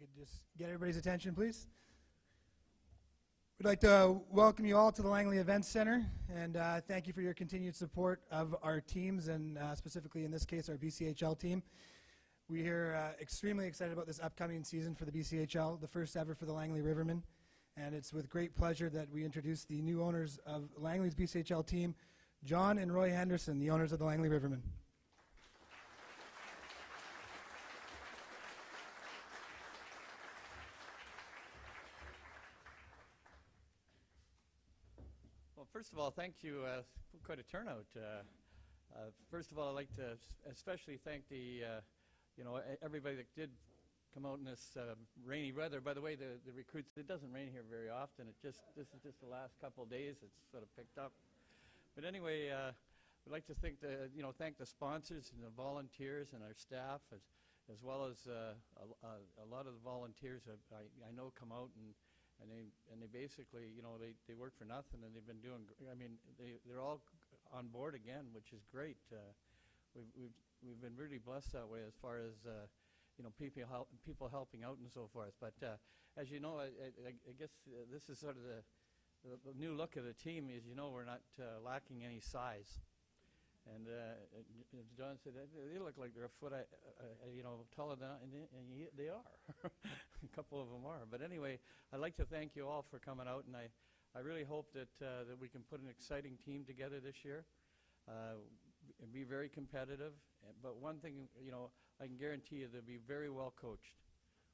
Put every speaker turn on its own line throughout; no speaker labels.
could just get everybody's attention, please. We'd like to welcome you all to the Langley Events Center, and thank you for your continued support of our teams, and specifically in this case, our BCHL team. We're extremely excited about this upcoming season for the BCHL, the first ever for the Langley Rivermen, and it's with great pleasure that we introduce the new owners of Langley's BCHL team, John and Roy Henderson, the owners of the Langley Rivermen.
Well, first of all, thank you. Quite a turnout. First of all, I'd like to especially thank the, everybody that did come out in this rainy weather. By the way, the recruits, it doesn't rain here very often. This is just the last couple of days. It's sort of picked up. But anyway, we'd like to thank the sponsors and the volunteers and our staff, as well as a lot of the volunteers I know come out and they basically, they work for nothing, and they've been doing. They're all on board again, which is great. We've been really blessed that way as far as people helping out and so forth. But as you know, I guess this is sort of the new look of the team. As you know, we're not lacking any size. And as John said, they look like they're a foot, taller than, and they are. A couple of them are. But anyway, I'd like to thank you all for coming out, and I really hope that we can put an exciting team together this year, and be very competitive. But one thing, I can guarantee you they'll be very well coached.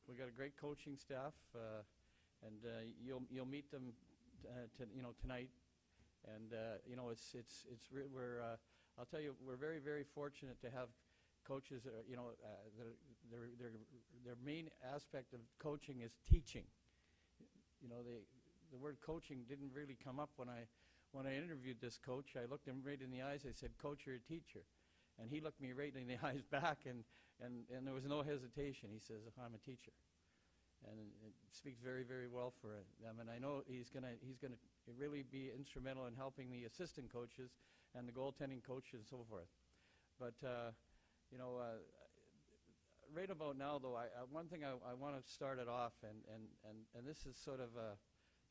We got a great coaching staff, and you'll meet them, tonight. And I'll tell you, we're very, very fortunate to have coaches that their main aspect of coaching is teaching. The word coaching didn't really come up when I interviewed this coach. I looked him right in the eyes. I said, "Coach, you're a teacher." And he looked me right in the eyes back, and there was no hesitation. He says, "I'm a teacher." And it speaks very, very well for them. And I know he's gonna really be instrumental in helping the assistant coaches and the goaltending coaches and so forth. But right about now, though, one thing I want to start it off, and this is sort of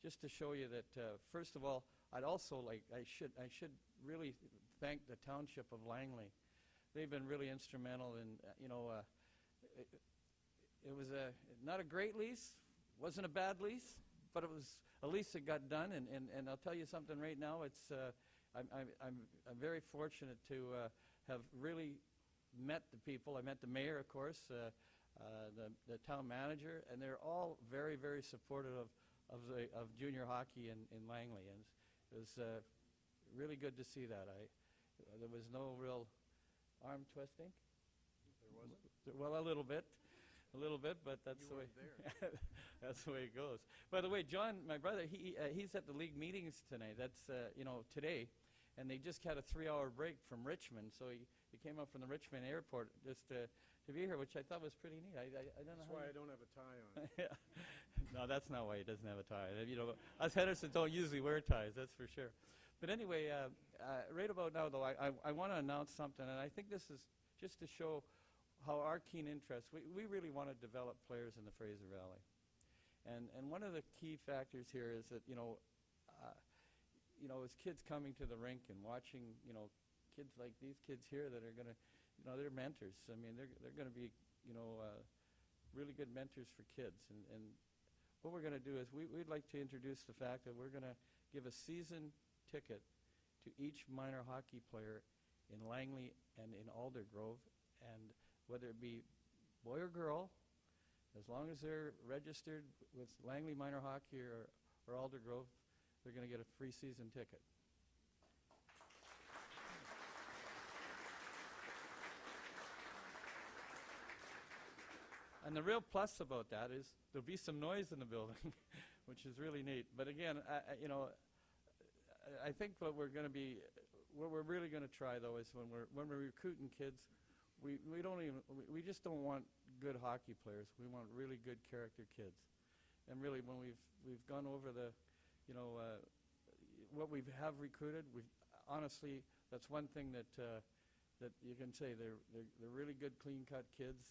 just to show you that first of all, I should really thank the township of Langley. They've been really instrumental in it was not a great lease, wasn't a bad lease, but it was a lease that got done. And I'll tell you something right now. It's I'm very fortunate to have really met the people. I met the mayor, of course, the town manager, and they're all very, very supportive of junior hockey in Langley. And it was really good to see that. There was no real arm twisting.
There wasn't?
Well, a little bit, but that's the way. That's the way it goes. By the way, John, my brother, he's at the league meetings tonight. That's today, and they just had a 3-hour break from Richmond, so he came up from the Richmond airport just to be here, which I thought was pretty neat. I don't know.
That's why I don't have a tie on.
Yeah. No, that's not why he doesn't have a tie. Us Hendersons don't usually wear ties, that's for sure. But anyway, right about now, though, I want to announce something, and I think this is just to show how our keen interest, we really want to develop players in the Fraser Valley. And one of the key factors here is that, as kids coming to the rink and watching, kids like these kids here that are going to, they're mentors. I mean, they're going to be, really good mentors for kids. And what we're going to do is we'd like to introduce the fact that we're going to give a season ticket to each minor hockey player in Langley and in Aldergrove, and whether it be boy or girl, as long as they're registered with Langley Minor Hockey or Aldergrove, they're going to get a free season ticket. And the real plus about that is there'll be some noise in the building, which is really neat. But again, I think what we're really going to try, though, is when we're recruiting kids, we just don't want good hockey players. We want really good character kids. And really, when we've gone over the, what we have recruited, honestly, that's one thing that you can say. They're really good, clean-cut kids.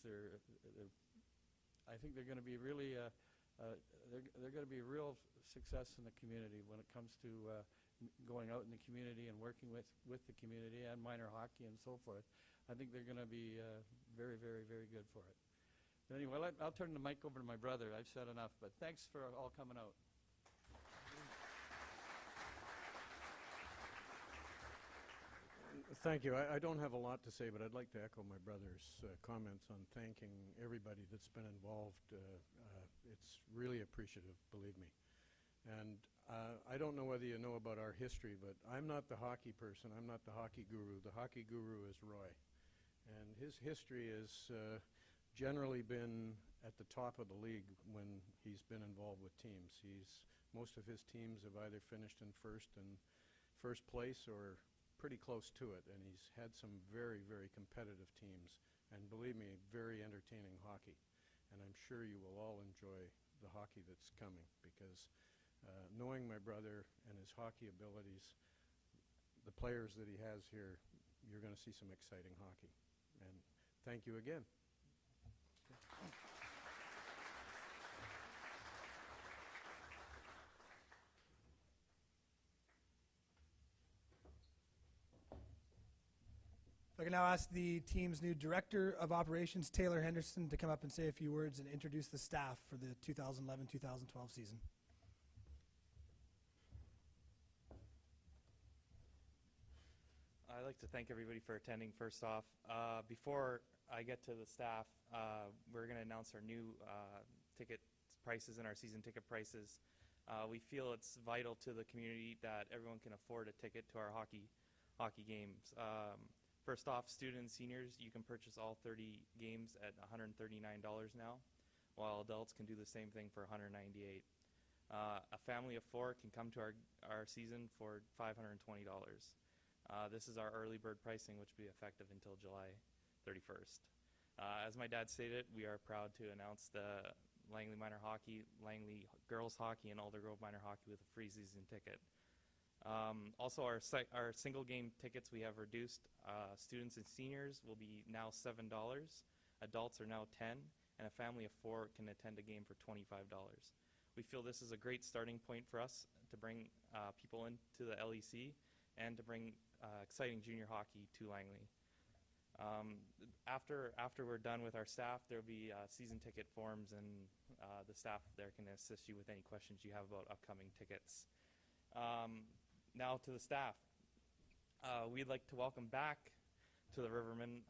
I I think they're going to be really, they're going to be a real success in the community when it comes to going out in the community and working with the community and minor hockey and so forth. I think they're going to be very, very, very good for it. But anyway, I'll turn the mic over to my brother. I've said enough, but thanks for all coming out.
Thank you. I don't have a lot to say, but I'd like to echo my brother's comments on thanking everybody that's been involved. It's really appreciative, believe me. And I don't know whether you know about our history, but I'm not the hockey person. I'm not the hockey guru. The hockey guru is Roy. And his history has generally been at the top of the league when he's been involved with teams. Most of his teams have either finished in first place or pretty close to it, and he's had some very, very competitive teams, and believe me, very entertaining hockey. And I'm sure you will all enjoy the hockey that's coming, because knowing my brother and his hockey abilities, the players that he has here, you're going to see some exciting hockey. And thank you again.
If I can now ask the team's new Director of Operations, Taylor Henderson, to come up and say a few words and introduce the staff for the 2011-2012 season.
I'd like to thank everybody for attending first off. Before I get to the staff, we're going to announce our new ticket prices and our season ticket prices. We feel it's vital to the community that everyone can afford a ticket to our hockey games. First off, students and seniors, you can purchase all 30 games at $139 now, while adults can do the same thing for $198. A family of 4 can come to our season for $520. This is our early bird pricing, which will be effective until July 31st. As my dad stated, we are proud to announce the Langley Minor Hockey, Langley Girls Hockey, and Alder Grove Minor Hockey with a free season ticket. Also, our single game tickets we have reduced. Students and seniors will be now $7. Adults are now $10, and a family of 4 can attend a game for $25. We feel this is a great starting point for us to bring people into the LEC and to bring exciting junior hockey to Langley. After we're done with our staff, there will be season ticket forms, and the staff there can assist you with any questions you have about upcoming tickets. Now to the staff. We'd like to welcome back to the Rivermen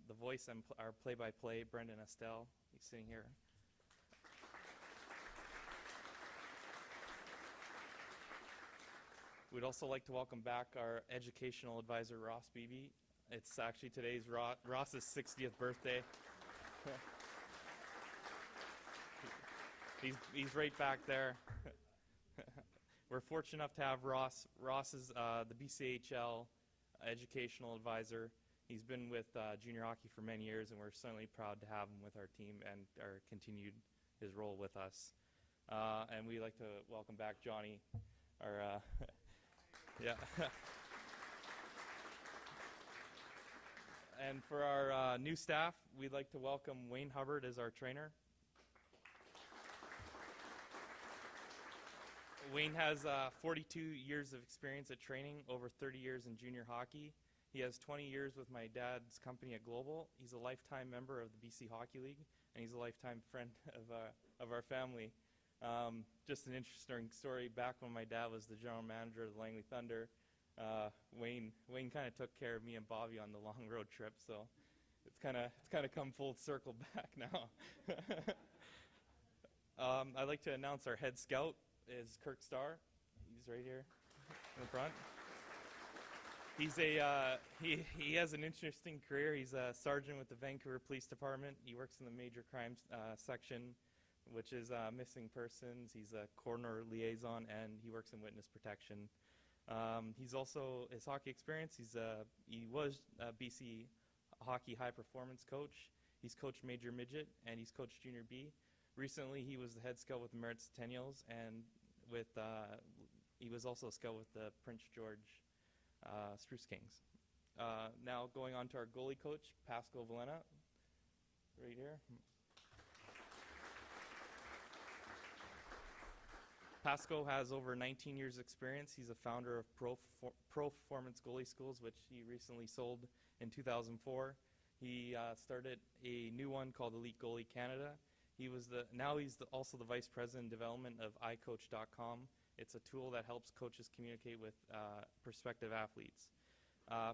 the voice and our play-by-play, Brendan Estelle. He's sitting here. We'd also like to welcome back our educational advisor, Ross Beebe. It's actually today's Ross's 60th birthday. He's right back there. We're fortunate enough to have Ross. Ross is the BCHL educational advisor. He's been with junior hockey for many years, and we're certainly proud to have him with our team and continued his role with us. And we'd like to welcome back Johnny, our yeah. And for our new staff, we'd like to welcome Wayne Hubbard as our trainer. Wayne has 42 years of experience at training, over 30 years in junior hockey. He has 20 years with my dad's company at Global. He's a lifetime member of the BC Hockey League, and he's a lifetime friend of our family. Just an interesting story. Back when my dad was the general manager of the Langley Thunder, Wayne kind of took care of me and Bobby on the long road trip, so it's kind of come full circle back now. I'd like to announce our head scout is Kirk Starr. He's right here in the front. He has an interesting career. He's a sergeant with the Vancouver Police Department. He works in the major crimes section, which is missing persons. He's a coroner liaison, and he works in witness protection. He's also, his hockey experience, he was a BC hockey high performance coach. He's coached Major Midget, and he's coached Junior B. Recently, he was the head scout with the Merritt Centennials, and he was also a scout with the Prince George Spruce Kings. Now going on to our goalie coach, Pascal Valena, right here. Pasco has over 19 years experience. He's a founder of Pro Performance Goalie Schools, which he recently sold in 2004. He started a new one called Elite Goalie Canada. Now he's also the vice president of development of iCoach.com. It's a tool that helps coaches communicate with prospective athletes.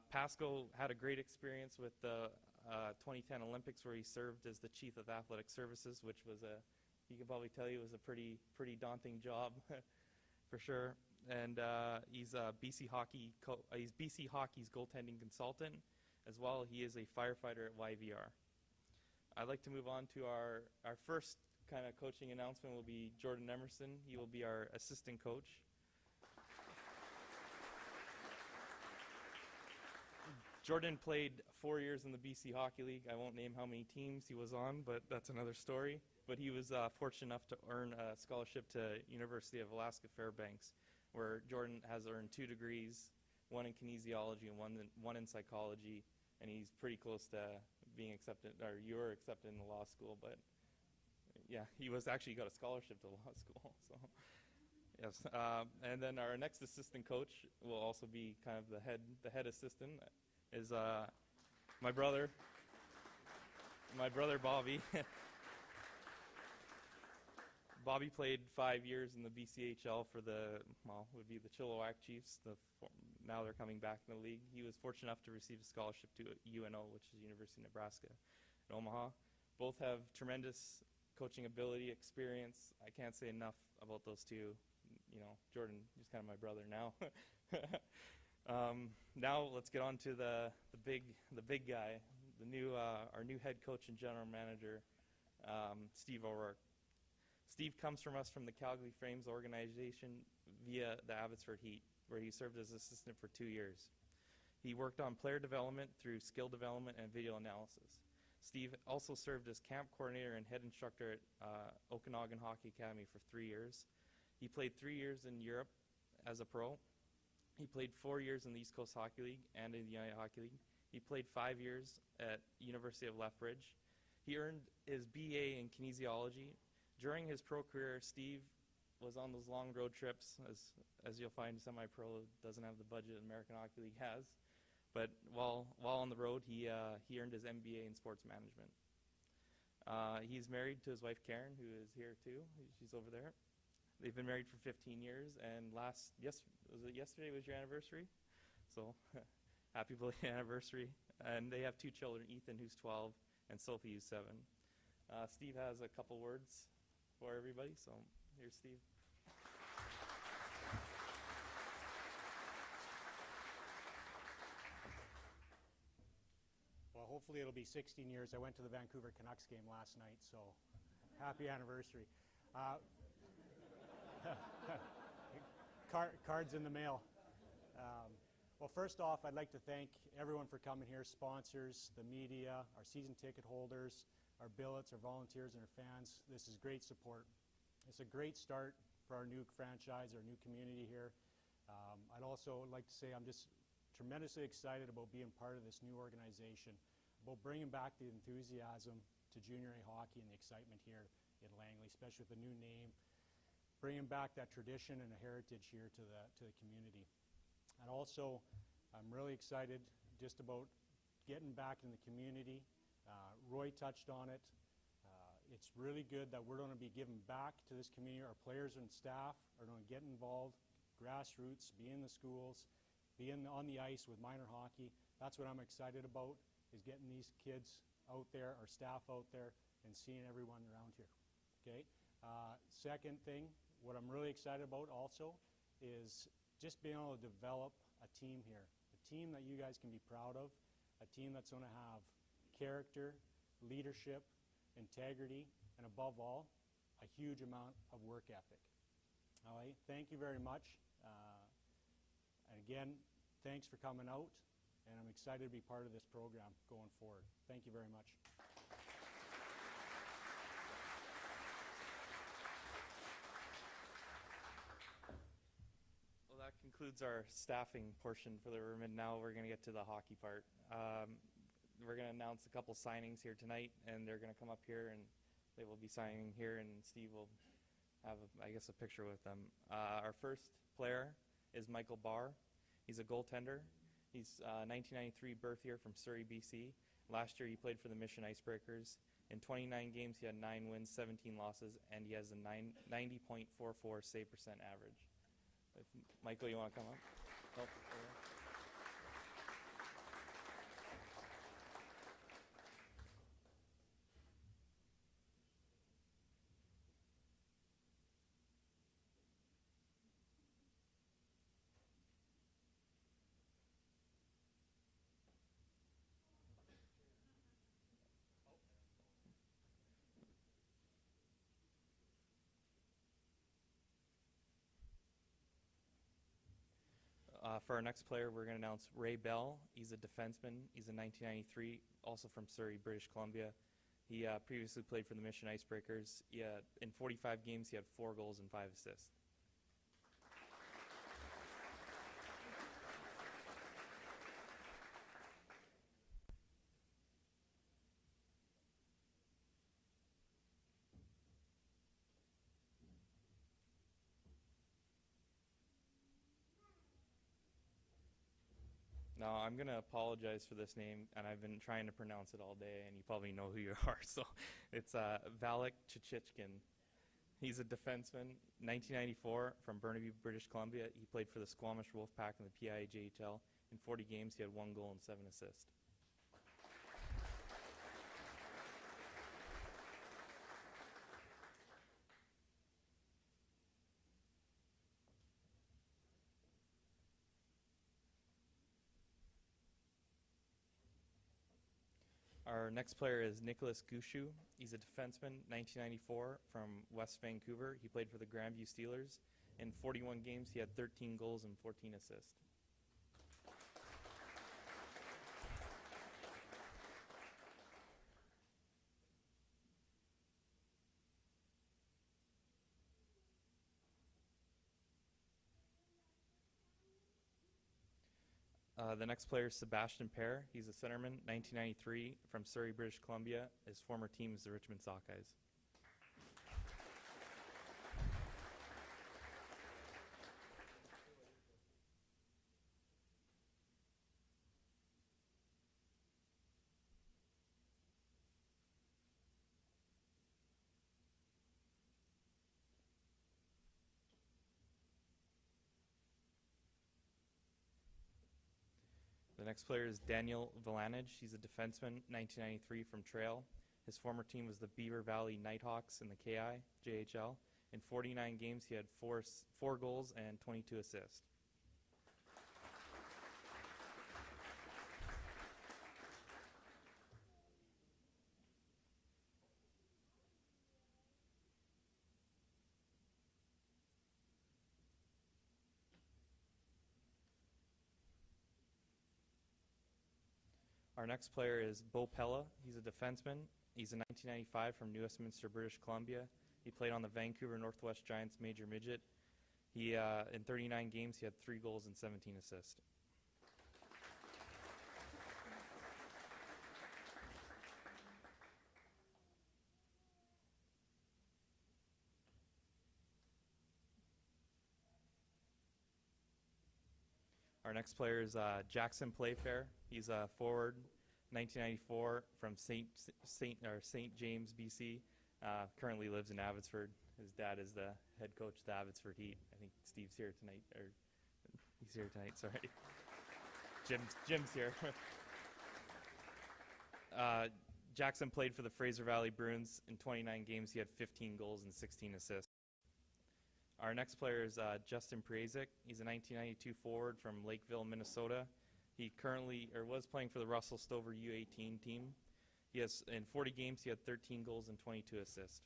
Pasco had a great experience with the 2010 Olympics, where he served as the chief of athletic services, which was he could probably tell you, was a pretty daunting job, for sure. And he's BC Hockey's goaltending consultant, as well. He is a firefighter at YVR. I'd like to move on to our first kind of coaching announcement. Will be Jordan Emerson. He will be our assistant coach. Jordan played 4 years in the BC Hockey League. I won't name how many teams he was on, but that's another story. But he was fortunate enough to earn a scholarship to University of Alaska Fairbanks, where Jordan has earned 2 degrees, one in kinesiology and one in psychology, and he's pretty close to being accepted, or you were accepted in the law school. But yeah, he got a scholarship to law school. So yes, and then our next assistant coach will also be kind of the head assistant. Is my brother Bobby. Bobby played 5 years in the BCHL for would be the Chilliwack Chiefs. Now they're coming back in the league. He was fortunate enough to receive a scholarship to UNO, which is University of Nebraska in Omaha. Both have tremendous coaching ability, experience. I can't say enough about those two. You know, Jordan is kind of my brother now. Now let's get on to the big guy, our new head coach and general manager, Steve O'Rourke. Steve comes from the Calgary Frames organization via the Abbotsford Heat, where he served as assistant for 2 years. He worked on player development through skill development and video analysis. Steve also served as camp coordinator and head instructor at Okanagan Hockey Academy for 3 years. He played 3 years in Europe as a pro. He played 4 years in the East Coast Hockey League and in the United Hockey League. He played 5 years at University of Lethbridge. He earned his BA in kinesiology. During his pro career, Steve was on those long road trips, as you'll find semi-pro doesn't have the budget American Hockey League has. But while on the road, he earned his MBA in sports management. He's married to his wife Karen, who is here too. She's over there. They've been married for 15 years, and yesterday was your anniversary? So happy belated anniversary. And they have 2 children, Ethan, who's 12, and Sophie, who's 7. Steve has a couple words for everybody, so here's Steve.
Well, hopefully it'll be 16 years. I went to the Vancouver Canucks game last night, so happy anniversary. Cards in the mail. Well, first off, I'd like to thank everyone for coming here, sponsors, the media, our season ticket holders, our billets, our volunteers, and our fans. This is great support. It's a great start for our new franchise, our new community here. I'd also like to say I'm just tremendously excited about being part of this new organization, about bringing back the enthusiasm to junior A hockey and the excitement here in Langley, especially with the new name, bringing back that tradition and a heritage here to the community. And also, I'm really excited just about getting back in the community. Roy touched on it. It's really good that we're going to be giving back to this community. Our players and staff are going to get involved, grassroots, be in the schools, be on the ice with minor hockey. That's what I'm excited about, is getting these kids out there, our staff out there, and seeing everyone around here. Okay. Second thing, what I'm really excited about also is just being able to develop a team here, a team that you guys can be proud of, a team that's going to have character, leadership, integrity, and above all, a huge amount of work ethic. All right, thank you very much. And again, thanks for coming out, and I'm excited to be part of this program going forward. Thank you very much.
Well, that concludes our staffing portion for the Rivermen. Now we're going to get to the hockey part. We're going to announce a couple signings here tonight, and they're going to come up here, and they will be signing here, and Steve will have, I guess, a picture with them. Our first player is Michael Barr. He's a goaltender. He's 1993 birth year from Surrey, BC. Last year he played for the Mission Icebreakers. In 29 games he had 9 wins, 17 losses, and he has a 90.44 save percent average. If Michael, you want to come up? Nope. For our next player, we're going to announce Ray Bell. He's a defenseman. He's a 1993, also from Surrey, British Columbia. He previously played for the Mission Icebreakers. In 45 games, he had 4 goals and 5 assists. Now, I'm going to apologize for this name, and I've been trying to pronounce it all day, and you probably know who you are. So it's Valak Chichichkin. He's a defenseman, 1994, from Burnaby, British Columbia. He played for the Squamish Wolfpack in the PIJHL. In 40 games, he had 1 goal and 7 assists. Our next player is Nicholas Gushu. He's a defenseman, 1994, from West Vancouver. He played for the Grandview Steelers. In 41 games, he had 13 goals and 14 assists. The next player is Sebastian Pear. He's a centerman, 1993, from Surrey, British Columbia. His former team is the Richmond Sockeyes. The next player is Daniel Vilanage. He's a defenseman, 1993, from Trail. His former team was the Beaver Valley Nighthawks in the JHL. In 49 games, he had 4 goals and 22 assists. Our next player is Bo Pella. He's a defenseman. He's a 1995 from New Westminster, British Columbia. He played on the Vancouver Northwest Giants Major Midget. In 39 games, he had 3 goals and 17 assists. Our next player is Jackson Playfair. He's a forward, 1994, from St. James, BC. Currently lives in Abbotsford. His dad is the head coach of the Abbotsford Heat. I think Steve's here tonight, or he's here tonight. Sorry, Jim's here. Jackson played for the Fraser Valley Bruins. In 29 games, he had 15 goals and 16 assists. Our next player is Justin Priazik. He's a 1992 forward from Lakeville, Minnesota. He was playing for the Russell Stover U18 team. In 40 games, he had 13 goals and 22 assists.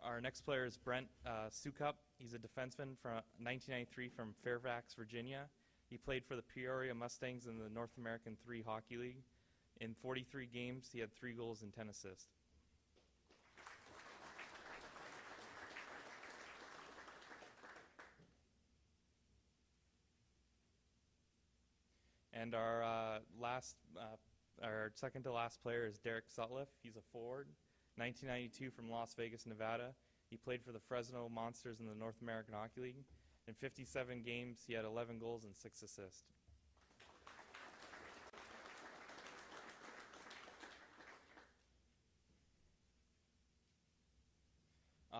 Our next player is Brent Sukup. He's a defenseman from 1993 from Fairfax, Virginia. He played for the Peoria Mustangs in the North American 3 Hockey League. In 43 games, he had 3 goals and 10 assists. And our second to last player is Derek Sutliff. He's a forward, 1992 from Las Vegas, Nevada. He played for the Fresno Monsters in the North American Hockey League. In 57 games, he had 11 goals and 6 assists.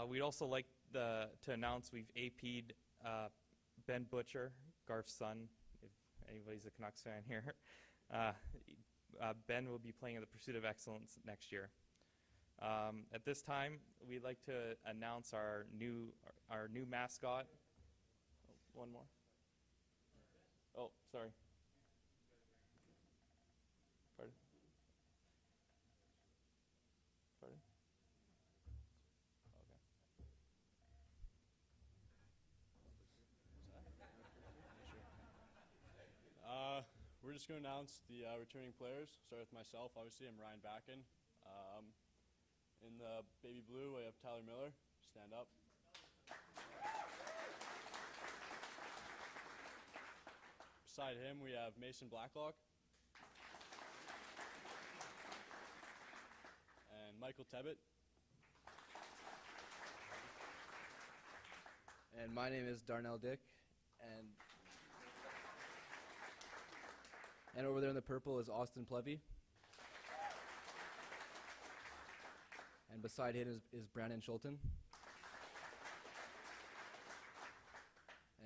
We'd also like to announce we've AP'd Ben Butcher, Garf's son, if anybody's a Canucks fan here. Ben will be playing in the Pursuit of Excellence next year. At this time, we'd like to announce our new mascot. Oh, one more. Oh, sorry. Pardon? Pardon?
We're just going to announce the returning players. Start with myself, obviously. I'm Ryan Backen. In the baby blue, we have Tyler Miller. Stand up. Beside him, we have Mason Blacklock. And Michael Tebbett.
And my name is Darnell Dick, and over there in the purple is Austin Plevy. And beside him is Brandon Schulten.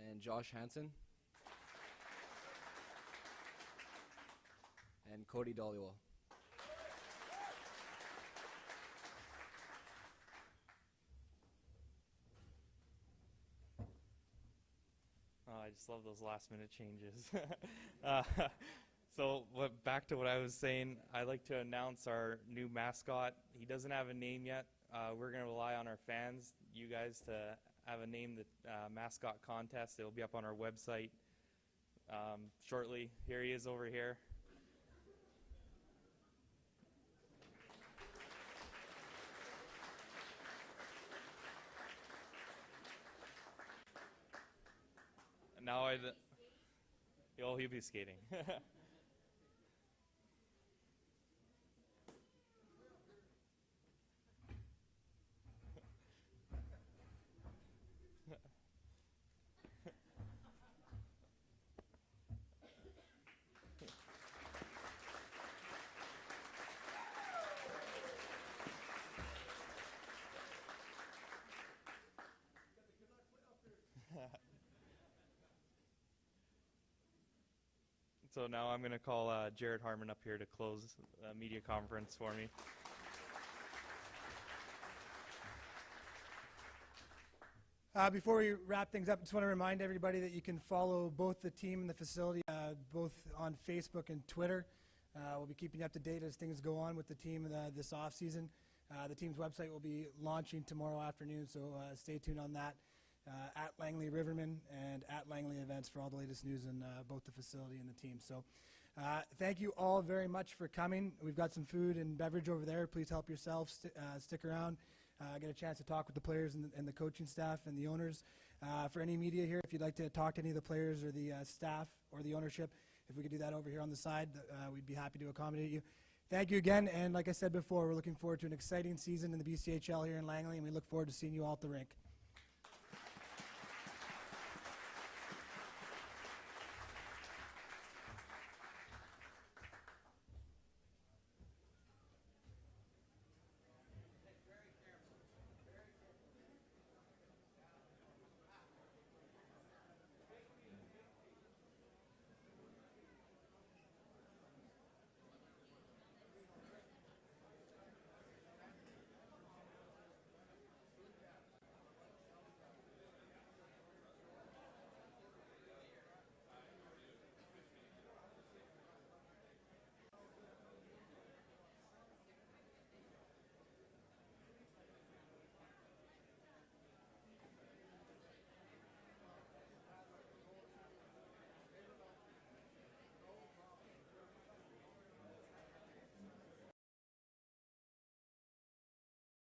And Josh Hansen. And Cody Dollywall.
I just love those last minute changes. So back to what I was saying, I'd like to announce our new mascot. He doesn't have a name yet. We're going to rely on our fans, you guys, to have a name the mascot contest. It'll be up on our website shortly. Here he is over here. Now he'll be skating. So now I'm going to call Jared Harmon up here to close the media conference for me.
Before we wrap things up, I just want to remind everybody that you can follow both the team and the facility, both on Facebook and Twitter. We'll be keeping you up to date as things go on with the team this off-season. The team's website will be launching tomorrow afternoon, so stay tuned on that. At Langley Rivermen and at Langley Events for all the latest news on both the facility and the team. So thank you all very much for coming. We've got some food and beverage over there. Please help yourself. Stick around. Get a chance to talk with the players and the coaching staff and the owners. For any media here, if you'd like to talk to any of the players or the staff or the ownership, if we could do that over here on the side, we'd be happy to accommodate you. Thank you again, and like I said before, we're looking forward to an exciting season in the BCHL here in Langley, and we look forward to seeing you all at the rink.